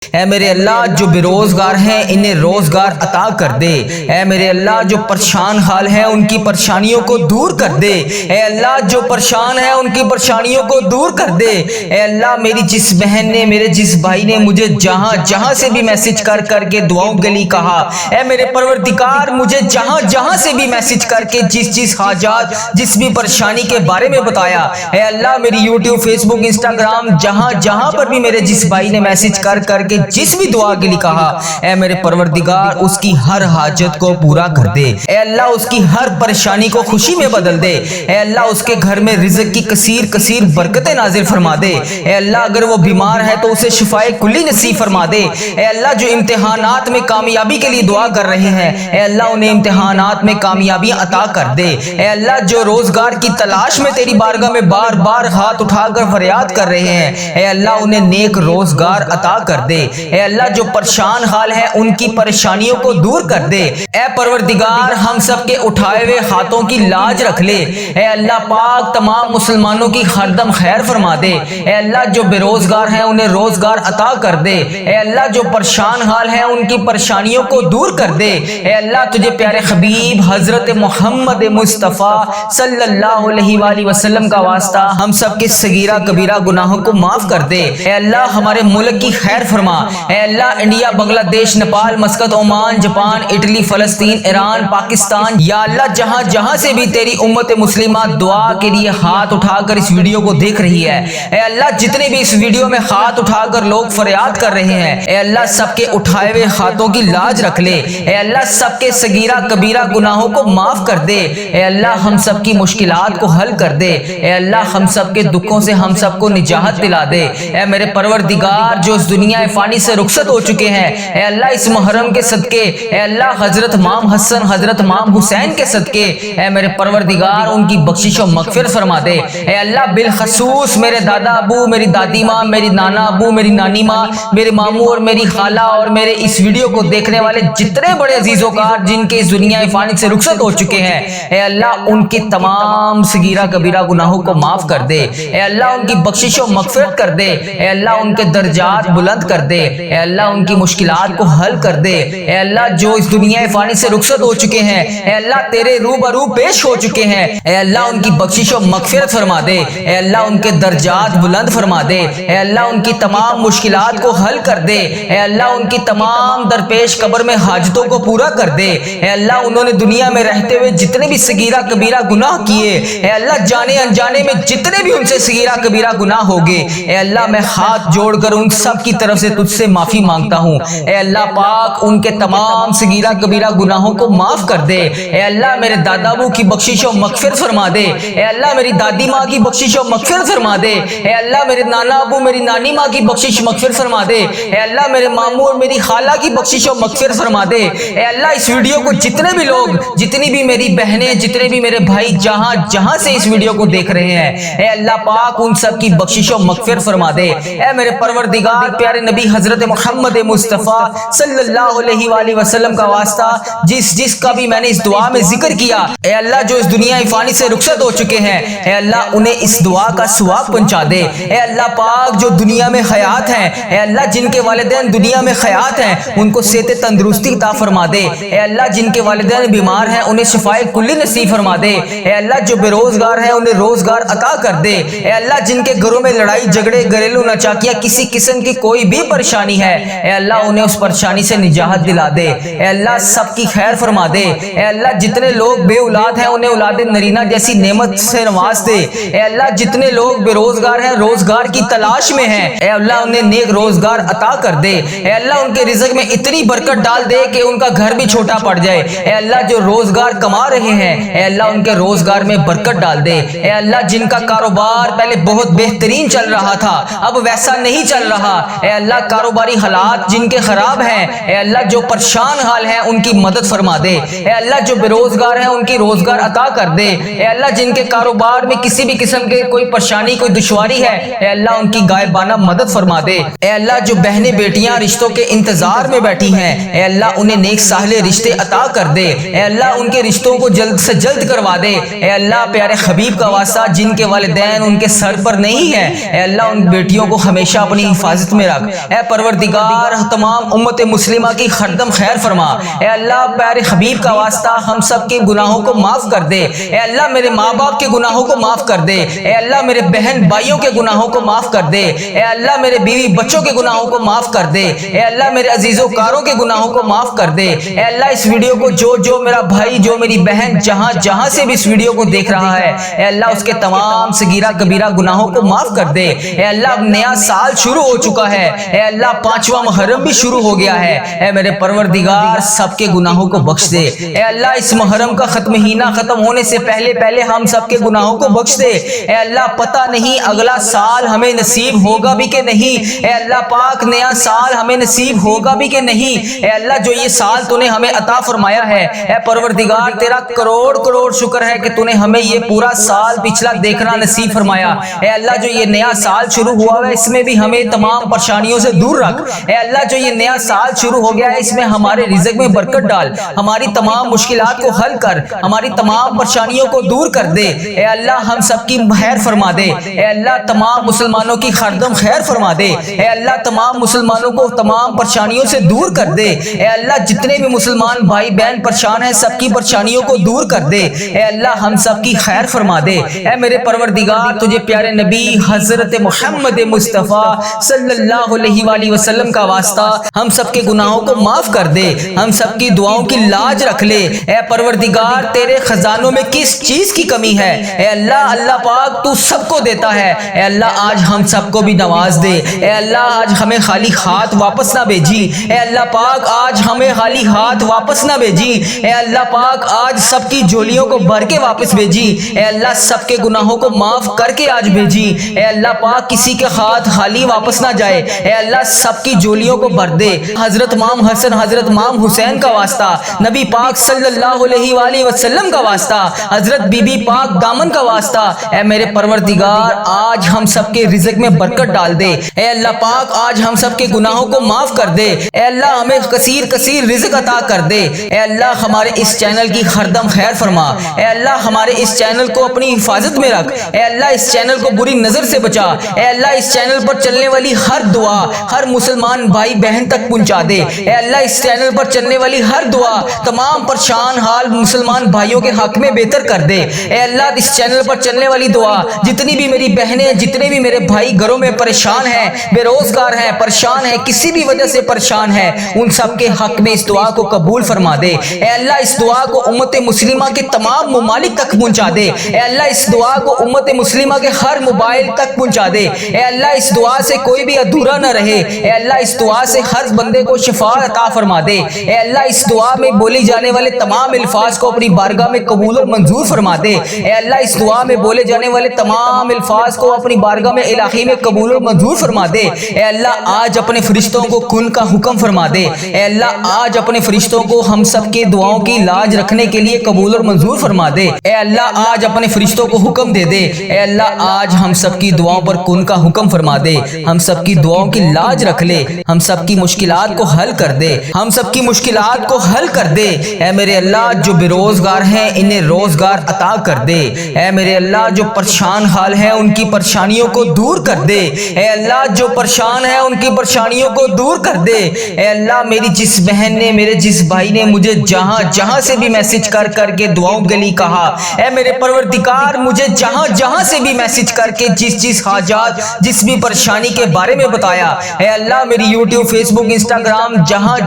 اے میرے اللہ جو بے روزگار ہیں انہیں روزگار عطا کر دے۔ اے میرے اللہ جو پریشان حال ہیں ان کی پریشانیوں کو دور کر دے۔ اے اللہ جو پریشان ہیں ان کی پریشانیوں کو دور کر دے۔ اے اللہ میری جس بہن نے میرے جس بھائی نے مجھے جہاں جہاں سے بھی میسج کر کر کے دعاؤں کے لیے کہا، اے میرے پروردگار مجھے جہاں جہاں سے بھی میسج کر کے جس حاجات جس بھی پریشانی کے بارے میں بتایا، اے اللہ میری یوٹیوب فیس بک انسٹاگرام جہاں جہاں پر بھی میرے جس بھائی نے میسج کر کر کے جس بھی دعا کے لیے کہا، اے میرے پروردگار اس کی ہر حاجت کو پورا کر دے۔ اے اللہ اس کی ہر پریشانی کو خوشی میں بدل دے۔ اے اللہ اس کے گھر میں رزق کی کثیر کثیر برکتیں نازل فرما دے۔ اے اللہ اگر وہ بیمار ہے تو اسے شفائے کلی نصیب فرما دے۔ اے اللہ جو امتحانات میں کامیابی کے لیے دعا کر رہے ہیں، اے اللہ انہیں امتحانات میں کامیابی عطا کر دے۔ اے اللہ جو روزگار کی تلاش میں تیری بارگاہ میں بار بار ہاتھ اٹھا کر فریاد کر رہے ہیں، اے اللہ انہیں نیک روزگار عطا کر دے۔ اے اللہ جو پریشان حال ہیں ان کی پریشانیوں کو دور کر دے۔ اے پروردگار ہم سب کے اٹھائے ہوئے ہاتھوں کی لاج رکھ لے۔ اے اللہ پاک تمام مسلمانوں کی ہر دم خیر فرما دے۔ اے اللہ جو بے روزگار ہیں انہیں روزگار عطا کر دے۔ اے اللہ جو پریشان حال ہیں ان کی پریشانیوں کو دور کر دے۔ اے اللہ تجھے پیارے حبیب حضرت محمد مصطفیٰ صلی اللہ علیہ وآلہ وسلم کا واسطہ ہم سب کے صغیرہ کبیرہ گناہوں کو معاف کر دے۔ اے اللہ ہمارے ملک کی خیر فرما۔ اے اللہ انڈیا، بنگلہ دیش، Nepal, Muscat, Oman, Japan, Italy, فلسطین، ایران، پاکستان، یا اللہ جہاں جہاں سے بھی تیری امت مسلمہ دعا کے لیے ہاتھ اٹھا کر اس ویڈیو کو دیکھ رہی ہے، اے اللہ جتنے بھی اس ویڈیو میں ہاتھ اٹھا کر لوگ فریاد کر رہے ہیں، اے اللہ سب کے اٹھائے ہوئے ہاتھوں کی لاج رکھ لے۔ اے اللہ سب کے صغیرہ کبیرہ گناہوں کو معاف کر دے۔ اے اللہ ہم سب کی مشکلات کو حل کر دے۔ اے اللہ ہم سب کے دکھوں سے ہم سب کو نجات دلا دے۔ اے میرے پروردگار جو اس دنیا فانی سے رخصت ہو چکے ہیں، اے اللہ اس محرم کے صدقے، اے اللہ حضرت امام حسن حضرت امام حسین کے صدقے، اے میرے پروردگار ان کی بخشش و مغفرت فرما دے۔ اے اللہ بالخصوص میرے دادا ابو، میری دادی ماں، میری نانا ابو، میری نانی ماں، میرے ماموں اور میری خالہ اور میرے اس ویڈیو کو دیکھنے والے جتنے بڑے عزیز و کار جن کے اس دنیا فانی سے رخصت ہو چکے ہیں، اے اللہ ان کی تمام صغیرہ کبیرہ گناہوں کو معاف کر دے۔ اے اللہ ان کی بخشش و مغفرت کر دے۔ اے اللہ ان کے درجات بلند کر دے۔ اے اللہ ان کی مشکلات کو حل کر دے۔ اے اللہ جو اس دنیا فانی سے رخصت ہو چکے ہیں، اے اللہ تیرے روبرو پیش ہو چکے ہیں، اے اللہ ان کی بخشش و مغفرت فرما دے۔ اے اللہ ان کے درجات بلند فرما دے۔ اے اللہ ان کی تمام مشکلات کو حل کر دے۔ اے اللہ ان کی تمام درپیش قبر میں حاجتوں کو پورا کر دے۔ اے اللہ انہوں نے دنیا میں رہتے ہوئے جتنے بھی صغیرہ کبیرہ گناہ کیے، اے اللہ جانے انجانے میں جتنے بھی ان سے صغیرہ کبیرہ گناہ ہوگے، اے اللہ میں ہاتھ جوڑ کر ان سب کی طرف سے تجھ سے معافی مانگتا ہوں۔ اے اللہ پاک ان کے تمام صغیرہ کبیرہ گناہوں کو معاف کر دے۔ اے اللہ میرے دادا ابو کی بخشش و مغفرت فرما دے۔ اے اللہ میری دادی ماں کی بخشش و مغفرت فرما دے۔ اے اللہ میرے نانا ابو میری نانی ماں کی بخشش مغفرت فرما دے۔ اے اللہ میرے ماموں اور میری خالہ کی بخشش و مغفرت فرما دے۔ اے اللہ اس ویڈیو کو جتنے بھی لوگ، جتنی بھی میری بہنیں، جتنے بھی میرے بھائی جہاں جہاں سے اس ویڈیو کو دیکھ رہے ہیں، اے اللہ پاک ان سب کی بخشش و مغفرت فرما دے۔ اے میرے پروردگار پیارے نبی حضرت محمد مصطفیٰ صلی اللہ علیہ وآلہ وسلم کا واسطہ جس کا بھی میں نے اس دعا میں ذکر کیا، اے اللہ جو اس دنیا فانی سے رخصت ہو چکے ہیں، اے اللہ انہیں اس دعا کا ثواب پہنچا دے۔ اے اللہ پاک جو دنیا میں حیات ہیں، اے اللہ جن کے والدین دنیا میں حیات ہیں ان کو صحت تندرستی عطا فرما دے۔ اے اللہ جن کے والدین بیمار ہیں انہیں شفائے کلی نصیب فرما دے۔ اے اللہ جو بے روزگار ہیں انہیں روزگار عطا کر دے۔ اے اللہ جن کے گھروں میں لڑائی جھگڑے گھریلو ناچاکیاں کسی قسم کی کوئی بھی پریشانی ہے، اے اللہ انہیں اس پریشانی سے نجات دلا دے۔ اے اللہ سب کی خیر فرما دے۔ اے اللہ جتنے لوگ بے اولاد ہیں انہیں اولاد نرینہ جیسی نعمت سے نواز دے۔ اے اللہ جتنے لوگ بے روزگار ہیں، روزگار کی تلاش میں ہیں، اے اللہ انہیں نیک روزگار عطا کر دے۔ اے اللہ ان کے رزق میں اتنی برکت ڈال دے کہ ان کا گھر بھی چھوٹا پڑ جائے۔ اے اللہ جو روزگار کما رہے ہیں، اے اللہ ان کے روزگار میں برکت ڈال دے۔ اے اللہ جن کا کاروبار پہلے بہت بہترین چل رہا تھا اب ویسا نہیں چل رہا، اے اللہ کاروباری حالات جن کے خراب ہیں، اے اللہ جو پریشان حال ہیں ان کی مدد فرما دے۔ اے اللہ جو بے روزگار ہیں ان کی روزگار عطا کر دے۔ اے اللہ جن کے کاروبار میں کسی بھی قسم کے کوئی پریشانی کوئی دشواری ہے، اے اللہ ان کی غائبانہ مدد فرما دے۔ اے اللہ جو بہنیں بیٹیاں رشتوں کے انتظار میں بیٹھی ہیں، اے اللہ انہیں نیک صالح رشتے عطا کر دے۔ اے اللہ ان کے رشتوں کو جلد سے جلد کروا دے۔ اے اللہ پیارے حبیب کا واسطہ جن کے والدین ان کے سر پر نہیں ہے، اے اللہ ان بیٹیوں کو ہمیشہ اپنی حفاظت میں رکھ۔ اے پروردگار تمام امت مسلمہ کی خردم خیر فرما۔ اے اللہ پیارے حبیب کا واسطہ ہم سب کے گناہوں کو معاف کر دے۔ اے اللہ میرے ماں باپ کے گناہوں کو معاف کر دے۔ اے اللہ میرے بہن بھائیوں کے گناہوں کو معاف کر دے۔ اے اللہ میرے بیوی بچوں کے گناہوں کو معاف کر دے۔ اے اللہ میرے عزیز و کاروں کے گناہوں کو معاف کر دے۔ اے اللہ اس ویڈیو کو جو میرا بھائی جو میری بہن جہاں سے بھی اس ویڈیو کو دیکھ رہا ہے، اے اللہ اس کے تمام صغیرہ کبیرہ گناہوں کو معاف کر دے۔ اے اللہ اب نیا سال شروع ہو چکا ہے، اے اللہ 5واں محرم بھی شروع ہو گیا ہے، اے میرے پروردگار سب کے گناہوں کو بخش دے۔ اے اللہ اس محرم کا مہینہ ختم ہونے سے پہلے ہم سب کے گناہوں کو بخش دے۔ اے اللہ پتہ نہیں اگلا سال ہمیں نصیب ہوگا بھی کہ نہیں، اے اللہ پاک نیا سال ہمیں نصیب ہوگا بھی کہ نہیں۔ اے اللہ جو یہ سال تو نے ہمیں عطا فرمایا ہے، اے پروردگار تیرا کروڑ شکر ہے کہ تو نے ہمیں یہ پورا سال پچھلا دیکھنا نصیب فرمایا۔ اے اللہ جو یہ نیا سال شروع ہوا ہے اس میں بھی ہمیں تمام پریشانیوں سے دور رکھ۔ اے اللہ جو یہ نیا سال شروع ہو گیا ہے اس میں ہمارے رزق میں برکت ڈال، ہماری تمام مشکلات کو حل کر، ہماری تمام پریشانیوں کو دور کر دے۔ اے اللہ ہم سب کی خیر فرما دے۔ اے اللہ تمام مسلمانوں کی خردم خیر فرما دے۔ اے اللہ تمام مسلمانوں کو تمام پریشانیوں سے دور کر دے۔ اے اللہ جتنے بھی مسلمان بھائی بہن پریشان ہیں سب کی پریشانیوں کو دور کر دے۔ اے اللہ ہم سب کی خیر فرما دے۔ اے میرے پروردگار تجھے پیارے نبی حضرت محمد مصطفیٰ صلی اللہ علیہ وآلہ وسلم کا واسطہ ہم سب کے گناہوں کو معاف کر دے، ہم سب کی دعاؤں کی لاج رکھ لے۔ اے پروردگار تیرے خزانوں میں کس چیز کی کمی ہے؟ اے اللہ پاک تو سب کو دیتا ہے۔ اے اللہ آج ہم سب کو بھی نواز دے۔ اے اللہ آج ہمیں خالی ہاتھ واپس نہ بھیجی۔ اے اللہ پاک آج ہمیں خالی ہاتھ واپس نہ بھیجی۔ اے اللہ پاک آج سب کی جھولیوں کو بھر کے واپس بھیجی۔ اے اللہ سب کے گناہوں کو معاف کر کے آج بھیجی۔ اے اللہ پاک کسی کے ہاتھ خالی واپس نہ جائے۔ اے اللہ سب کی جھولیوں کو بھر دے۔ حضرت امام حسن حضرت امام حسین کا واسطہ، نبی پاک صلی اللہ علیہ وآلہ وسلم کا واسطہ، حضرت بی بی پاک دامن کا واسطہ، اے میرے پروردگار آج ہم سب کے رزق میں برکت ڈال دے۔ اے اللہ پاک آج ہم سب کے گناہوں کو معاف کر دے۔ اے اللہ ہمیں کثیر رزق عطا کر دے۔ اے اللہ ہمارے اس چینل کی خردم خیر فرما۔ اے اللہ ہمارے اس چینل کو اپنی حفاظت میں رکھ۔ اے اللہ اس چینل کو بری نظر سے بچا۔ اے اللہ اس چینل پر چلنے والی ہر دعا ہر مسلمان بھائی بہن تک پہنچا دے۔ اے اللہ اس چینل پر چلنے والی ہر دعا تمام پریشان حال مسلمان بھائیوں کے حق میں بہتر کر دے۔ اے اللہ اس چینل پر چلنے والی دعا جتنی بھی میری بہنیں جتنے بھی میرے بھائی گھروں میں پریشان ہیں، بے روزگار ہیں، پریشان ہیں، کسی بھی وجہ سے پریشان ہیں، ان سب کے حق میں اس دعا کو قبول فرما دے۔ اے اللہ اس دعا کو امت مسلمہ کے تمام ممالک تک پہنچا دے۔ اے اللہ اس دعا کو امت مسلمہ کے ہر موبائل تک پہنچا دے۔ اے اللہ اس دعا سے کوئی بھی ادھورا نہ رہے۔ اے اللہ اس دعا سے ہر بندے کو شفا عطا فرما دے۔ اے اللہ اس دعا میں بولی جانے والے تمام الفاظ کو اپنی بارگاہ میں قبول و منظور فرما دے۔ اے اللہ اس دعا میں بولے جانے والے تمام الفاظ کو اپنی بارگاہ میں الہی میں قبول و منظور فرما دے۔ اے اللہ آج اپنے فرشتوں کو کن کا حکم فرما دے۔ اے اللہ آج اپنے فرشتوں کو ہم سب کے دعاؤں کی لاج رکھنے کے لیے قبول اور منظور فرما دے۔ اے اللہ آج اپنے فرشتوں کو حکم دے دے۔ اے اللہ آج ہم سب کی دعاؤں پر کن کا حکم فرما دے، ہم سب کی دعاؤں کی لاج رکھ لے، ہم سب کی مشکلات کو حل کر دے، ہم سب کی مشکلات کو حل کر دے۔ اے میرے اللہ جو بے روزگار ہیں انہیں روزگار عطا کر دے۔ اے میرے اللہ جو پریشان حال ہیں ان کی پریشانیوں کو دور کر دے۔ اے اللہ جو پریشان ہیں ان کی پریشانیوں کو دور کر دے۔ اے اللہ میری جس بہن نے میرے جس بھائی نے مجھے جہاں سے بھی میسج کر کے دعاؤں کے لیے کہا، اے میرے پروردگار مجھے جہاں سے بھی میسج کر کے جس حاجات جس بھی پریشانی کے بارے میں بتایا، اے اللہ میری یوٹیوب فیس بک انسٹاگرام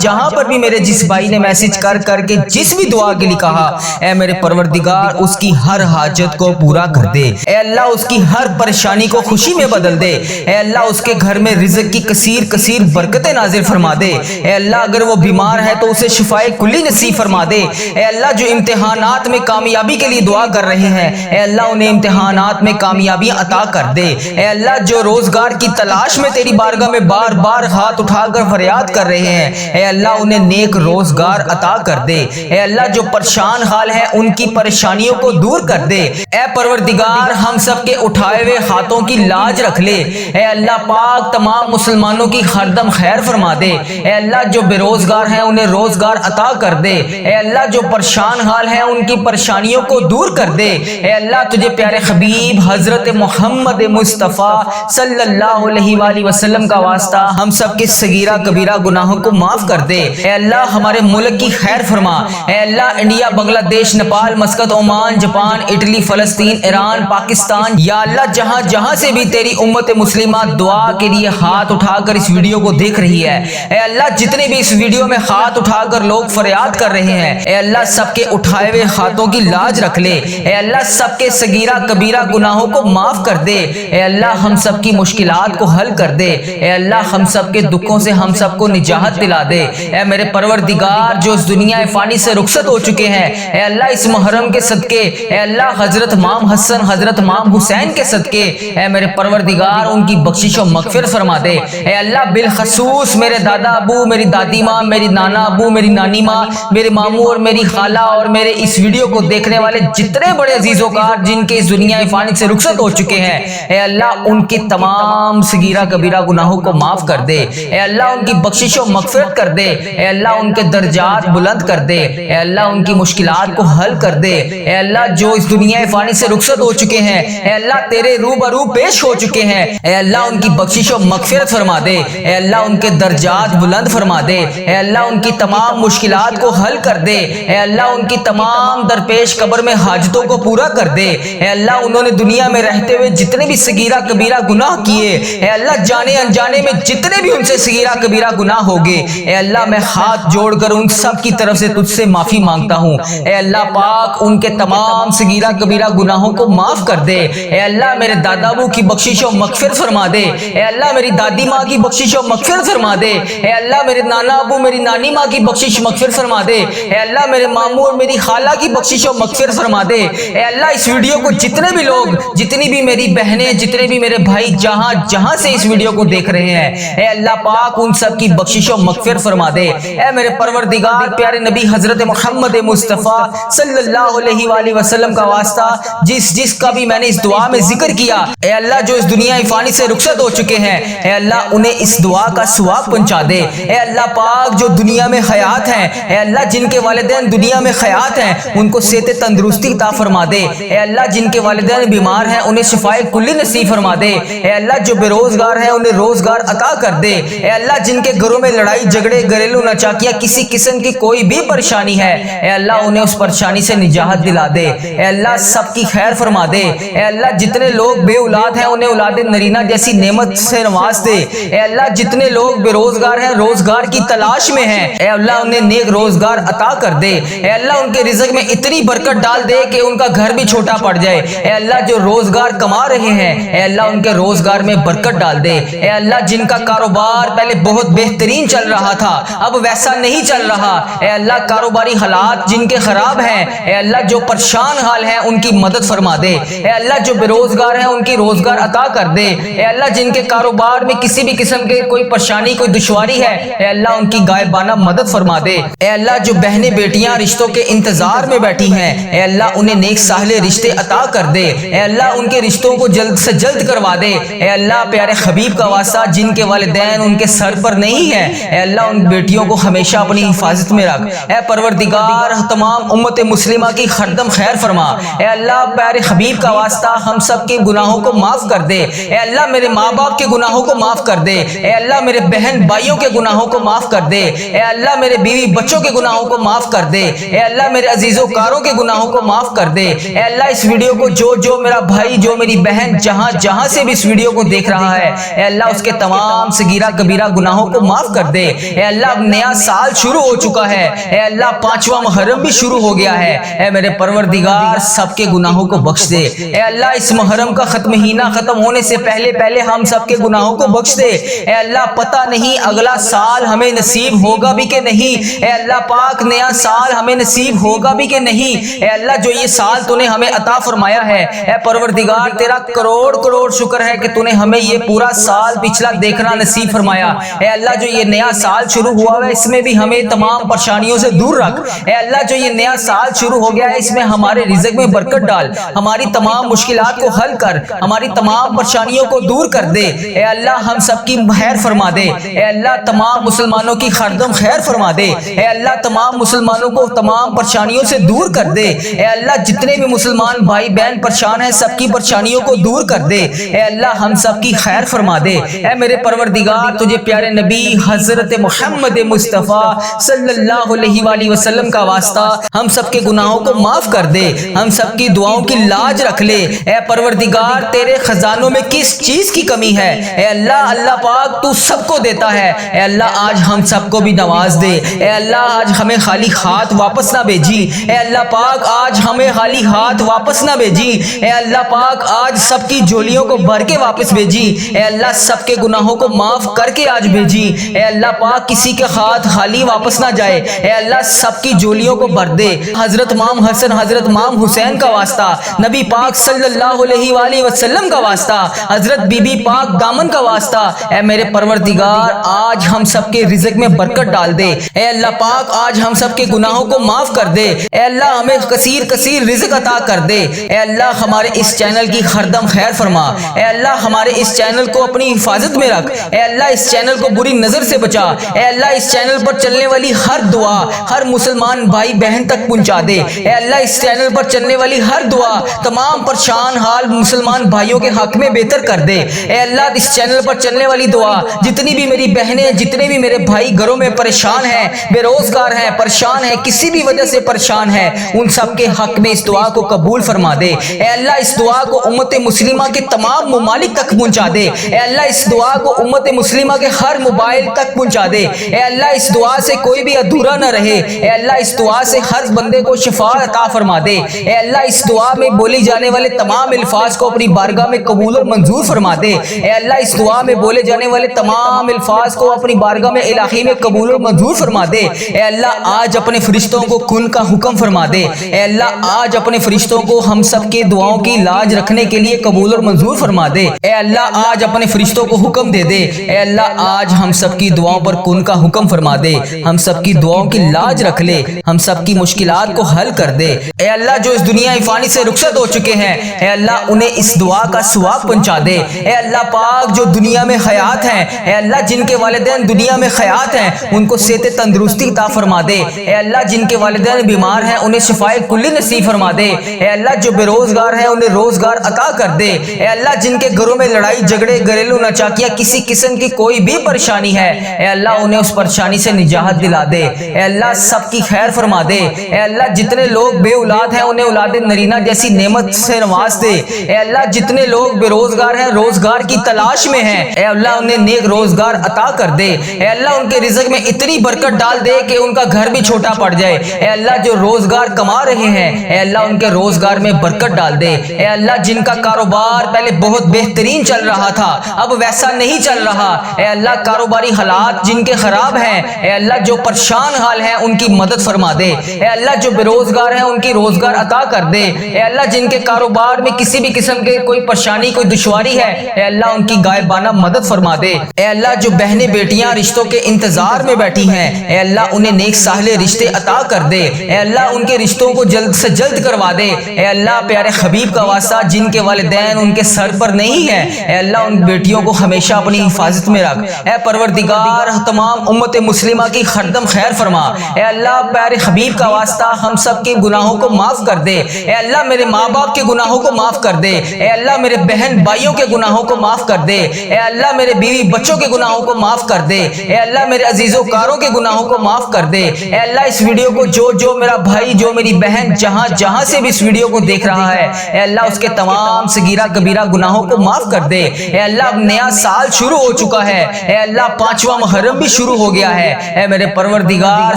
جہاں پر بھی میرے جس بھائی نے میسج کر کے جس بھی دعا کے لیے کہا، اے میرے پروردگار اس کی ہر حاجت کو پورا کر دے۔ اے اللہ اس کی ہر پریشانی کو خوشی میں بدل دے۔ اے اللہ اس کے گھر میں رزق کی کثیر برکتیں نازل فرما دے۔ اے اللہ اگر وہ بیمار ہے تو اسے شفائے کلی نصیب فرما دے۔ اے اللہ جو امتحانات میں کامیابی کے لیے دعا کر رہے ہیں، اے اللہ انہیں امتحانات میں کامیابی عطا کر دے۔ اے اللہ جو روزگار کی تلاش میں تیری بارگاہ میں بار ہاتھ اٹھا کر فریاد کر رہے ہیں، اے اللہ انہیں نیک روزگار عطا کر دے۔ اے اللہ جو پریشان حال ہیں ان کی پریشانیوں کو دور کر دے۔ اے پروردگار ہم سب کے اٹھائے ہوئے ہاتھوں کی لاج رکھ لے۔ اے اللہ پاک تمام مسلمانوں کی خردم خیر فرما دے۔ اے اللہ جو بے روزگار ہیں انہیں روزگار عطا کر دے۔ اے اللہ جو پریشان حال ہیں ان کی پریشانیوں کو دور کر دے۔ اے اللہ تجھے پیارے حبیب حضرت محمد مصطفیٰ صلی اللہ علیہ وآلہ وسلم کا واسطہ ہم سب کے صغیرہ کبیرہ گناہوں کو معاف کر دے۔ اے اللہ ہمارے ملک کی خیر فرما۔ اے اللہ انڈیا، بنگلہ دیش، Nepal, Muscat, Oman, Japan, Italy, فلسطین، ایران، پاکستان، یا اللہ جہاں جہاں سے بھی تیری امت مسلمہ دعا کے لیے ہاتھ اٹھا کر اس ویڈیو کو دیکھ رہی ہے، اے اللہ جتنے بھی اس ویڈیو میں ہاتھ اٹھا کر لوگ فریاد کر رہے ہیں، اے اللہ سب کے اٹھائے ہوئے ہاتھوں کی لاج رکھ لے۔ اے اللہ سب کے صغیرہ کبیرہ گناہوں کو معاف کر دے۔ اے اللہ ہم سب کی مشکلات کو حل کر دے۔ اے اللہ ہم سب کے دکھوں سے ہم سب کو نجات دلا دے۔ اے میرے پروردگار جو اس دنیا فانی سے رخصت ہو چکے ہیں، اے اللہ اس محرم کے صدقے، اے اللہ حضرت امام حسن، حضرت امام حسین کے صدقے، اے میرے پروردگار ان کی بخشش و مغفرت فرما دے۔ اے اللہ بالخصوص میرے دادا ابو، میری دادی ماں، میری نانا ابو، میری نانی ماں، میرے ماموں اور میری خالہ اور میرے اس ویڈیو کو دیکھنے والے جتنے بڑے عزیز و کار جن کے اس دنیا فانی سے رخصت ہو چکے ہیں، اے اللہ ان کی تمام صغیرہ کبیرہ گناہوں کو معاف کر دے۔ اے اللہ ان کی بخشش و مغفرت کر دے۔ اے اللہ ان کے درجات بلند کر دے۔ اے اللہ ان کی مشکلات کو حل کر دے۔ اے اللہ جو اس دنیا فانی سے رخصت ہو چکے ہیں، اے اللہ تیرے روبرو پیش ہو چکے ہیں، اے اللہ ان کی بخشش و مغفرت فرما دے۔ اے اللہ ان کے درجات بلند فرما دے۔ اے اللہ ان کی تمام مشکلات کو حل کر دے۔ اے اللہ ان کی تمام درپیش قبر میں حاجتوں کو پورا کر دے۔ اے اللہ انہوں نے دنیا میں رہتے ہوئے جتنے بھی صغیرہ کبیرہ گناہ کیے، اے اللہ جانے انجانے میں جتنے بھی ان سے صغیرہ کبیرہ گناہ ہوگے، اے اللہ میں ہاتھ جوڑ کر ان سب کی طرف سے تجھ سے معافی مانگتا ہوں۔ اے اللہ پاک ان کے تمام صغیرہ کبیرہ گناہوں کو معاف کر دے۔ اے اللہ میرے دادا ابو کی بخشش و مغفرت فرما دے۔ اے اللہ میری دادی ماں کی بخشش و مغفرت فرما دے۔ اے اللہ میرے نانا ابو، میری نانی ماں کی بخشش مغفرت فرما دے۔ اے اللہ میرے ماموں اور میری خالہ کی بخشش و مغفرت فرما دے۔ اے اللہ اس ویڈیو کو جتنے بھی لوگ، جتنی بھی میری بہنیں، جتنے بھی میرے بھائی جہاں جہاں سے اس ویڈیو کو دیکھ رہے ہیں، اے اللہ پاک ان سب کی بخشش و مغفرت فرما دے۔ اے میرے پروردگار پیارے نبی حضرت محمد مصطفیٰ صلی اللہ علیہ وآلہ وسلم کا واسطہ جس کا بھی میں نے اس دعا میں ذکر کیا، اے اللہ جو اس دنیا فانی سے رخصت ہو چکے ہیں، اے اللہ انہیں اس دعا کا ثواب پہنچا دے۔ اے اللہ پاک جو دنیا میں حیات ہیں، اے اللہ جن کے والدین دنیا میں حیات ہیں ان کو صحت تندرستی عطا فرما دے۔ اے اللہ جن کے والدین بیمار ہیں انہیں شفائے کلی نصیب فرما دے۔ اے اللہ جو بے روزگار ہیں انہیں روزگار عطا کر دے۔ اے اللہ جن کے گھروں میں لڑائی جھگڑے، گھریلو ناچاکیاں، کسی قسم کی کوئی بھی پریشانی ہے، اے اللہ انہیں اس پریشانی سے نجات دلا دے۔ اے اللہ سب کی خیر فرما دے۔ اے اللہ جتنے لوگ بے اولاد ہیں انہیں اولاد نرینہ جیسی نعمت سے نواز دے۔ اے اللہ جتنے لوگ بے روزگار ہیں، روزگار کی تلاش میں ہیں، اے اللہ انہیں نیک روزگار عطا کر دے۔ اے اللہ ان کے رزق میں اتنی برکت ڈال دے کہ ان کا گھر بھی چھوٹا پڑ جائے۔ اے اللہ جو روزگار کما رہے ہیں، اے اللہ ان کے روزگار میں برکت ڈال دے۔ اے اللہ جن کا کاروبار پہلے بہت بہترین چل رہا تھا اب ویسا نہیں چل رہا، اے اللہ کاروباری حالات جن کے خراب ہیں، اے اللہ جو پریشان حال ہیں ان کی مدد فرما دے۔ اے اللہ جو بے روزگار ہیں ان کی روزگار عطا کر دے۔ اے اللہ جن کے کاروبار میں کسی بھی قسم کے کوئی پریشانی، کوئی دشواری ہے، اے اللہ ان کی غائبانہ مدد فرما دے۔ اے اللہ جو بہنیں بیٹیاں رشتوں کے انتظار میں بیٹھی ہیں، اے اللہ انہیں نیک صالح رشتے عطا کر دے۔ اے اللہ ان کے رشتوں کو جلد سے جلد کروا دے۔ اے اللہ پیارے حبیب کا واسطہ جن کے والدین ان کے سر پر نہیں ہیں، اے اللہ ان بیٹیوں کو ہمیشہ اپنی حفاظت میں رکھ۔ اے پروردگار تمام امت مسلمہ کی خردم خیر فرما۔ اے اللہ پیارے حبیب کا واسطہ ہم سب کے گناہوں کو معاف کر دے۔ اے اللہ میرے ماں باپ کے گناہوں کو معاف کر دے۔ اے اللہ میرے بہن بھائیوں کے گناہوں کو معاف کر دے۔ اے اللہ میرے بیوی بچوں کے گناہوں کو معاف کر دے۔ اے اللہ میرے عزیزوں کاروں کے گناہوں کو معاف کر دے۔ اے اللہ اس ویڈیو کو جو میرا بھائی، جو میری بہن جہاں جہاں سے بھی اس ویڈیو کو دیکھ رہا ہے، اے اللہ اس کے تمام صغیرہ کبیرہ گناہوں کو معاف کر دے۔ اے اللہ نیا سال شروع ہو چکا ہے، اے اللہ 5واں محرم بھی شروع ہو گیا ہے، اے میرے پروردگار سب کے گناہوں کو بخش دے۔ اے اللہ اس محرم کا مہینہ ختم ہونے سے پہلے ہم سب کے گناہوں کو بخش دے۔ اے اللہ پتہ نہیں اگلا سال ہمیں نصیب ہوگا بھی کہ نہیں، اے اللہ پاک نیا سال ہمیں نصیب ہوگا بھی کہ نہیں، اے اللہ جو یہ سال تو نے ہمیں عطا فرمایا ہے، اے پروردگار تیرا کروڑ کروڑ شکر ہے کہ تو نے ہمیں یہ پورا سال پچھلا دیکھنا نصیب فرمایا۔ اے اللہ جو یہ نیا سال شروع ہوا ہے اس میں بھی ہمیں تمام پریشانیوں سے دور رکھ۔ اے اللہ جو یہ نیا سال شروع ہو گیا ہے اس میں ہمارے رزق میں برکت ڈال، ہماری تمام مشکلات کو حل کر، ہماری تمام پریشانیوں کو دور کر دے۔ اے اللہ ہم سب کی خیر فرما دے۔ اے اللہ تمام مسلمانوں کی خردم خیر فرما دے۔ اے اللہ تمام مسلمانوں کو تمام پریشانیوں سے دور کر دے۔ اے اللہ جتنے بھی مسلمان بھائی بہن پریشان ہیں سب کی پریشانیوں کو دور کر دے۔ اے اللہ ہم سب کی خیر فرما دے۔ اے میرے پروردگار تجھے پیارے نبی حضرت محمد مصطفیٰ صلی اللہ علیہ وآلہ وسلم کا واسطہ ہم سب کے گناہوں کو معاف کر دے، ہم سب کی دعاؤں کی لاج رکھ لے۔ اے پروردگار تیرے خزانوں میں کس چیز کی کمی ہے؟ اے اللہ، اللہ پاک تو سب کو دیتا ہے۔ اے اللہ آج ہم سب کو بھی نواز دے۔ اے اللہ آج ہمیں خالی ہاتھ واپس نہ بھیجی۔ اے اللہ پاک آج ہمیں خالی ہاتھ واپس نہ بھیجی۔ اے اللہ پاک آج سب کی جھولیوں کو بھر کے واپس بھیجی۔ اے اللہ سب کے گناہوں کو معاف کر کے آج بھیجی۔ اے اللہ پاک کسی کے ہاتھ خالی واپس نہ جائے۔ اے اللہ سب کی جھولیوں کو بھر دے۔ حضرت امام حسن، حضرت امام حسین کا واسطہ، نبی پاک صلی اللہ علیہ وآلہ وسلم کا واسطہ، حضرت بی بی پاک دامن کا واسطہ، اے میرے پروردگار آج ہم سب کے رزق میں برکت ڈال دے۔ اے اللہ پاک آج ہم سب کے گناہوں کو معاف کر دے۔ اے اللہ ہمیں کثیر کثیر رزق عطا کر دے۔ اے اللہ ہمارے اس چینل کی ہردم خیر فرما۔ اے اللہ ہمارے اس چینل کو اپنی حفاظت میں رکھ۔ اے اللہ اس چینل کو بری نظر سے بچا۔ اے اللہ اس چینل پر چلنے والی ہر دعا ہر مسلمان بھائی بہن تک پہنچا دے۔ اے اللہ اس چینل پر چلنے والی ہر دعا تمام پریشان حال مسلمان بھائیوں کے حق میں بہتر کر دے۔ اے اللہ اس چینل پر چلنے والی دعا جتنی بھی میری بہنیں، جتنے بھی میرے بھائی گھروں میں پریشان ہیں، بے روزگار ہیں، پریشان ہیں، کسی بھی وجہ سے پریشان ہیں، ان سب کے حق میں اس دعا کو قبول فرما دے۔ اے اللہ اس دعا کو امت مسلمہ کے تمام ممالک تک پہنچا دے۔ اے اللہ اس دعا کو امت مسلمہ کے ہر موبائل تک پہنچا دے۔ اے اللہ اس دعا سے کوئی بھی ادھورا نہ رہے۔ اے اللہ اس دعا سے ہر بندے کو شفا عطا فرما دے۔ اے اللہ اس دعا میں بولی جانے والے تمام الفاظ کو اپنی بارگاہ میں قبول اور منظور فرما دے۔ اے اللہ اس دعا میں بولے جانے والے تمام الفاظ کو اپنی بارگاہ میں الہی میں قبول اور منظور فرما دے۔ اے اللہ آج اپنے فرشتوں کو کن کا حکم فرما دے۔ اے اللہ آج اپنے فرشتوں کو ہم سب کے دعاؤں کی لاج رکھنے کے لیے قبول اور منظور فرما دے۔ اے اللہ آج اپنے فرشتوں کو حکم دے دے۔ اے اللہ آج ہم سب کی دعاؤں پر کن کا حکم فرما دے، ہم سب کی دعاؤں کی لاج رکھ لے، ہم سب کی مشکلات کو حل کر دے۔ اے اللہ جو اس دنیا فانی سے رخصت ہو چکے ہیں، اے اللہ انہیں اس دعا کا ثواب پہنچا دے۔ اے اللہ پاک جو دنیا میں حیات ہیں، اے اللہ جن کے والدین دنیا میں حیات ہیں ان کو صحت تندرستی عطا فرما دے۔ اے اللہ جن کے والدین بیمار ہیں انہیں شفائے کلی نصیب فرما دے۔ اے اللہ جو بے روزگار ہیں انہیں روزگار عطا کر دے۔ اے اللہ جن کے گھروں میں لڑائی جھگڑے گھریلو ناچاکیاں کسی قسم کی کوئی بھی پریشانی ہے، اے اللہ انہیں اس پریشانی سے نجات دلا دے۔ اے اللہ سب کی خیر فرما دے۔ اے اللہ جتنے لوگ بے اولاد ہیں انہیں اولاد نرینہ جیسی نعمت سے نواز دے۔ اے اللہ جتنے لوگ بے روزگار ہیں، روزگار کی تلاش میں ہیں، اے اللہ انہیں نیک روزگار عطا کر دے۔ اے اللہ ان کے رزق میں اتنی برکت ڈال دے کہ ان کا گھر بھی چھوٹا پڑ جائے۔ اے اللہ جو روزگار کما رہے ہیں، اے اللہ ان کے روزگار میں برکت ڈال دے۔ اے اللہ جن کا کاروبار پہلے بہت بہترین چل رہا تھا اب ویسا نہیں چل رہا، اے اللہ کاروباری حالات جن کے خراب ہیں، اے اللہ جو پریشان حال ہیں ان کی مدد فرما دے۔ اے اللہ جو بے روزگار ہیں ان کی روزگار عطا کر دے۔ اے اللہ جن کے کاروبار میں کسی بھی قسم کے کوئی پریشانی کوئی دشواری ہے، اے اللہ ان کی غائبانہ مدد فرما دے۔ اے اللہ جو بہنیں بیٹیاں رشتوں کے انتظار میں بیٹھی ہیں، اے اللہ انہیں نیک صالح رشتے عطا کر دے۔ اے اللہ ان کے رشتوں کو جلد سے جلد کروا دے۔ اے اللہ پیارے حبیب کا واسطہ جن کے والدین ان کے سر پر نہیں ہے، اے اللہ ان بیٹیوں کو ہمیشہ اپنی حفاظت میں رکھ۔ اے پروردگار تمام امت مسلمہ کی خردم خیر فرما۔ اے اللہ پیارے حبیب کا واسطہ ہم سب کے گناہوں کو معاف کر دے۔ اے اللہ میرے ماں باپ کے گناہوں کو معاف کر دے۔ اے اللہ میرے بہن بھائیوں کے گناہوں کو معاف کر دے۔ اے اللہ میرے بیوی بچوں کے گناہوں کو معاف کر دے۔ اے اللہ میرے عزیزوں کاروں کے گناہوں کو معاف کر دے۔ اے اللہ اس ویڈیو کو جو میرا بھائی جو میری بہن جہاں سے بھی اس ویڈیو کو دیکھ رہا ہے، اے اللہ اس کے تمام صغیرہ کبیرہ گناہوں کو معاف کر دے۔ اے اللہ اب نیا سال شروع ہو چکا ہے، اے اللہ 5واں محرم بھی شروع ہو گیا ہے، اے میرے پروردگار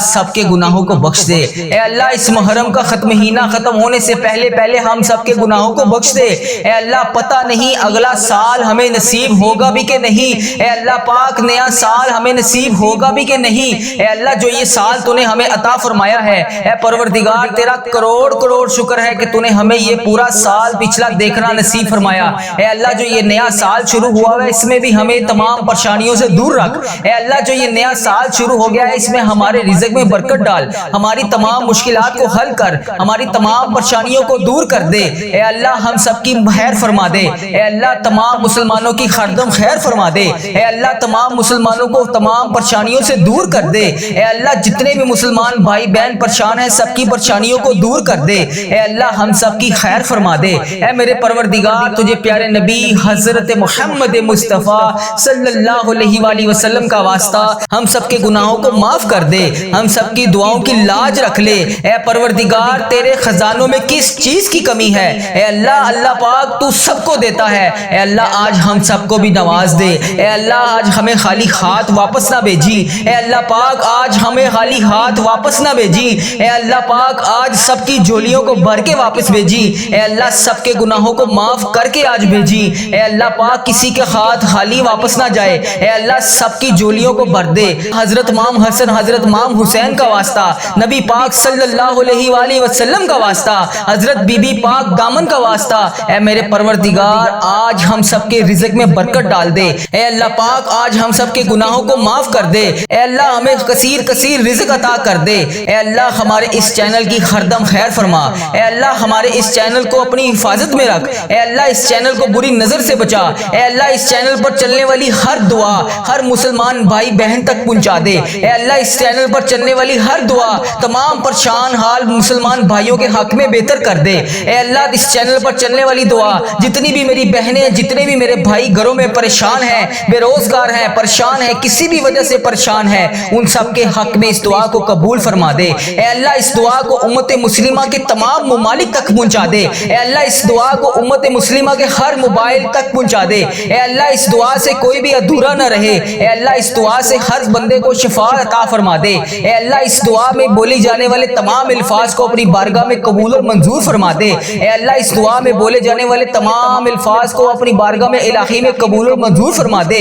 سب کے گناہوں کو بخش دے۔ اے اللہ اس محرم کا مہینہ ختم ہونے سے پہلے ہم سب کے گناہوں کو بخش دے۔ اے اللہ پتہ نہیں اگلا سال ہمیں نصیب ہوگا بھی کہ نہیں، اے اللہ پاک نیا سال ہمیں نصیب ہوگا بھی کہ نہیں۔ اے اللہ جو یہ سال تو نے ہمیں عطا فرمایا ہے، اے پروردگار تیرا کروڑ شکر ہے کہ تو نے ہمیں یہ پورا سال پچھلا دیکھنا نصیب فرمایا۔ اے اللہ جو یہ نیا سال شروع ہوا ہے اس میں بھی ہمیں تمام پریشانیوں سے دور رکھ۔ اے اللہ جو یہ نیا سال شروع ہو گیا ہے اس میں ہمارے رزق میں برکت ڈال، ہماری تمام مشکلات کو حل کر، ہماری تمام پریشانیوں کو دور کر دے۔ اے اللہ ہم سب کی خیر فرما دے۔ اے اللہ تمام مسلمانوں کی خردم خیر فرما دے۔ اے اللہ تمام مسلمانوں کو تمام پریشانیوں سے دور کر دے۔ اے اللہ جتنے بھی مسلمان بھائی بہن پریشان ہیں سب کی پریشانیوں کو دور کر دے۔ اے اللہ ہم سب کی خیر فرما دے۔ اے میرے پروردگار تجھے پیارے نبی حضرت محمد مصطفیٰ مصطفیٰ صلی اللہ علیہ وآلہ وسلم کا واسطہ ہم سب کے گناہوں کو معاف کر دے، ہم سب کی دعاؤں کی لاج رکھ لے۔ اے پروردگار تیرے خزانوں میں کس چیز کی کمی ہے؟ اے اللہ، اللہ پاک تو سب کو دیتا ہے۔ اے اللہ آج ہم سب کو بھی نواز دے۔ اے اللہ آج ہمیں خالی ہاتھ واپس نہ بھیجی۔ اے اللہ پاک آج ہمیں خالی ہاتھ واپس نہ بھیجی۔ اے اللہ پاک آج سب کی جھولیوں کو بھر کے واپس بھیجی۔ اے اللہ سب کے گناہوں کو معاف کر کے آج بھیجی۔ اے اللہ پاک کسی کے ہاتھ خالی واپس نہ جائے۔ اے اللہ سب کی جھولیوں کو بھر دے۔ حضرت امام حسن، حضرت امام حسین کا واسطہ، نبی پاک صلی اللہ علیہ وآلہ وسلم کا واسطہ، حضرت بی بی پاک دامن کا واسطہ، اے میرے پروردگار آج ہم سب کے رزق میں برکت ڈال دے۔ اے اللہ پاک آج ہم سب کے گناہوں کو معاف کر دے۔ اے اللہ ہمیں کثیر کثیر رزق عطا کر دے۔ اے اللہ ہمارے اس چینل کی ہر دم خیر فرما۔ اے اللہ ہمارے اس چینل کو اپنی حفاظت میں رکھ۔ اے اللہ اس چینل کو بری نظر سے بچا۔ اے اللہ اس چینل پر چلنے والی ہر دعا ہر مسلمان بھائی بہن تک پہنچا دے۔ اے اللہ اس چینل پر چلنے والی ہر دعا تمام پریشان حال مسلمان بھائیوں کے حق میں بہتر کر دے۔ اے اللہ اس چینل پر چلنے والی دعا جتنی بھی میری بہنیں، جتنے بھی میرے بھائی گھروں میں پریشان ہیں، بے روزگار ہیں، پریشان ہیں، کسی بھی وجہ سے پریشان ہیں، ان سب کے حق میں اس دعا کو قبول فرما دے۔ اے اللہ اس دعا کو امت مسلمہ کے تمام ممالک تک پہنچا دے۔ اے اللہ اس دعا کو امت مسلمہ کے ہر موبائل تک پہنچا دے۔ اے اللہ اس دعا سے کوئی بھی ادھورا نہ رہے۔ اے اللہ اس دعا سے ہر بندے کو شفا عطا فرما دے۔ اے اللہ اس دعا میں بولی جانے والے تمام الفاظ کو اپنی بارگاہ میں قبول اور منظور فرما دے۔ اے اللہ اس دعا میں بولے جانے والے تمام الفاظ کو اپنی بارگاہ میں الہی میں قبول اور منظور فرما دے۔